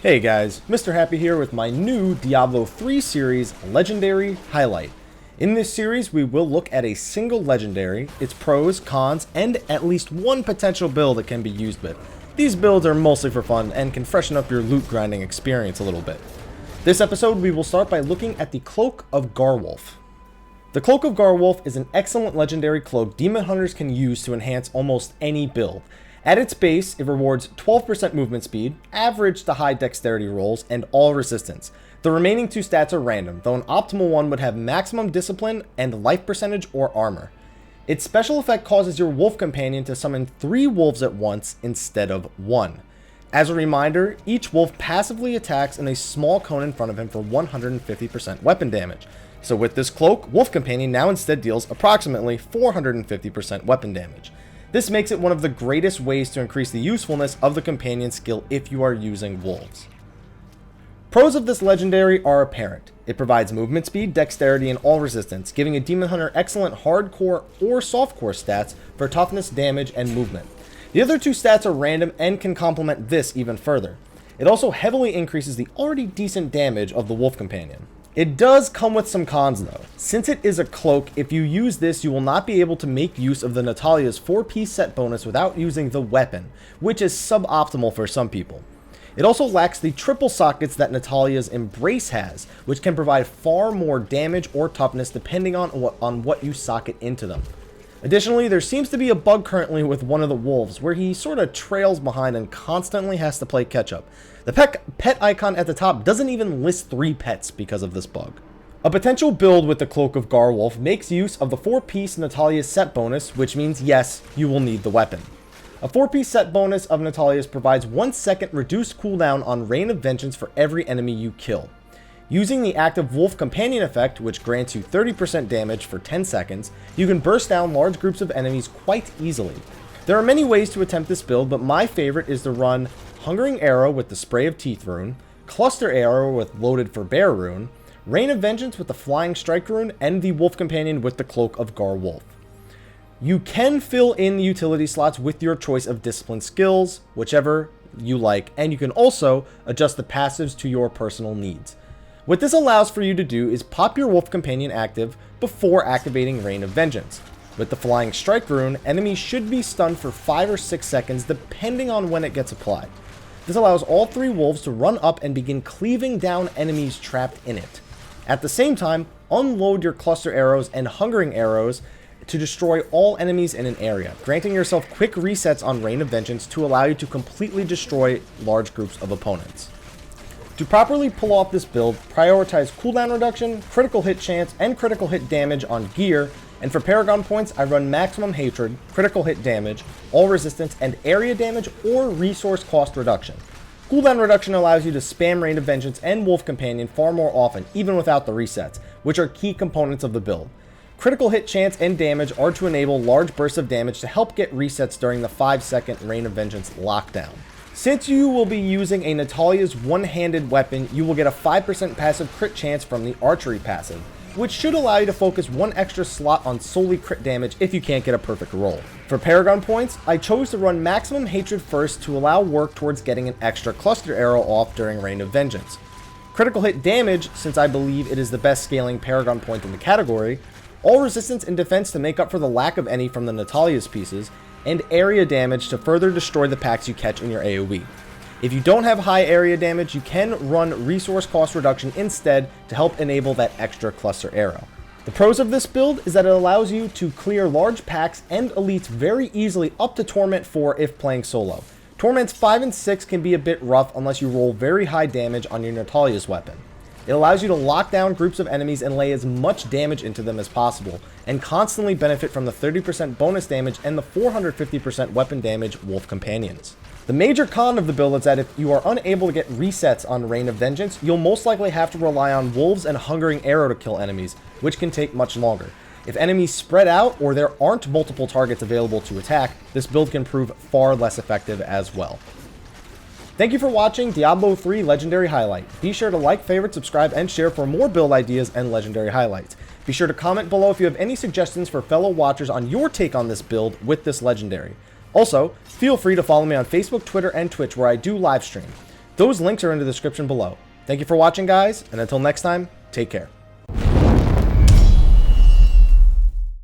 Hey guys, Mr. Happy here with my new Diablo 3 series Legendary Highlight. In this series, we will look at a single legendary, its pros, cons, and at least one potential build it can be used with. These builds are mostly for fun and can freshen up your loot grinding experience a little bit. This episode, we will start by looking at the Cloak of Gar Wolf. The Cloak of Gar Wolf is an excellent legendary cloak demon hunters can use to enhance almost any build. At its base, it rewards 12% movement speed, average to high dexterity rolls, and all resistance. The remaining two stats are random, though an optimal one would have maximum discipline and life percentage or armor. Its special effect causes your wolf companion to summon 3 wolves at once instead of 1. As a reminder, each wolf passively attacks in a small cone in front of him for 150% weapon damage. So with this cloak, wolf companion now instead deals approximately 450% weapon damage. This makes it one of the greatest ways to increase the usefulness of the companion skill if you are using wolves. Pros of this legendary are apparent. It provides movement speed, dexterity, and all resistance, giving a demon hunter excellent hardcore or softcore stats for toughness, damage, and movement. The other two stats are random and can complement this even further. It also heavily increases the already decent damage of the wolf companion. It does come with some cons though. Since it is a cloak, if you use this, you will not be able to make use of the Natalia's 4-piece set bonus without using the weapon, which is suboptimal for some people. It also lacks the triple sockets that Natalia's Embrace has, which can provide far more damage or toughness depending on what you socket into them. Additionally, there seems to be a bug currently with one of the wolves where he sort of trails behind and constantly has to play catch up. The pet icon at the top doesn't even list 3 pets because of this bug. A potential build with the Cloak of Gar Wolf makes use of the 4-piece Natalia's set bonus, which means yes, you will need the weapon. A 4-piece set bonus of Natalia's provides 1 second reduced cooldown on Rain of Vengeance for every enemy you kill. Using the active Wolf Companion effect, which grants you 30% damage for 10 seconds, you can burst down large groups of enemies quite easily. There are many ways to attempt this build, but my favorite is to run Hungering Arrow with the Spray of Teeth rune, Cluster Arrow with Loaded for Bear rune, Rain of Vengeance with the Flying Strike rune, and the Wolf Companion with the Cloak of Gar Wolf. You can fill in the utility slots with your choice of discipline skills, whichever you like, and you can also adjust the passives to your personal needs. What this allows for you to do is pop your Wolf Companion active before activating Rain of Vengeance. With the Flying Strike rune, enemies should be stunned for 5 or 6 seconds depending on when it gets applied. This allows all 3 wolves to run up and begin cleaving down enemies trapped in it. At the same time, unload your Cluster Arrows and Hungering Arrows to destroy all enemies in an area, granting yourself quick resets on Rain of Vengeance to allow you to completely destroy large groups of opponents. To properly pull off this build, prioritize cooldown reduction, critical hit chance, and critical hit damage on gear, and for Paragon Points, I run Maximum Hatred, critical hit damage, all resistance, and area damage or resource cost reduction. Cooldown reduction allows you to spam Rain of Vengeance and Wolf Companion far more often, even without the resets, which are key components of the build. Critical hit chance and damage are to enable large bursts of damage to help get resets during the 5-second Rain of Vengeance lockdown. Since you will be using a Natalia's one-handed weapon, you will get a 5% passive crit chance from the archery passive, which should allow you to focus 1 extra slot on solely crit damage if you can't get a perfect roll. For Paragon Points, I chose to run Maximum Hatred first to allow work towards getting an extra Cluster Arrow off during Rain of Vengeance. Critical hit damage, since I believe it is the best scaling Paragon Point in the category, all resistance and defense to make up for the lack of any from the Natalia's pieces, and area damage to further destroy the packs you catch in your AoE. If you don't have high area damage, you can run resource cost reduction instead to help enable that extra Cluster Arrow. The pros of this build is that it allows you to clear large packs and elites very easily up to Torment 4 if playing solo. Torments 5 and 6 can be a bit rough unless you roll very high damage on your Natalia's weapon. It allows you to lock down groups of enemies and lay as much damage into them as possible, and constantly benefit from the 30% bonus damage and the 450% weapon damage Wolf Companions. The major con of the build is that if you are unable to get resets on Rain of Vengeance, you'll most likely have to rely on Wolves and Hungering Arrow to kill enemies, which can take much longer. If enemies spread out or there aren't multiple targets available to attack, this build can prove far less effective as well. Thank you for watching Diablo 3 Legendary Highlight. Be sure to like, favorite, subscribe, and share for more build ideas and legendary highlights. Be sure to comment below if you have any suggestions for fellow watchers on your take on this build with this legendary. Also, feel free to follow me on Facebook, Twitter, and Twitch where I do live stream. Those links are in the description below. Thank you for watching, guys, and until next time, take care.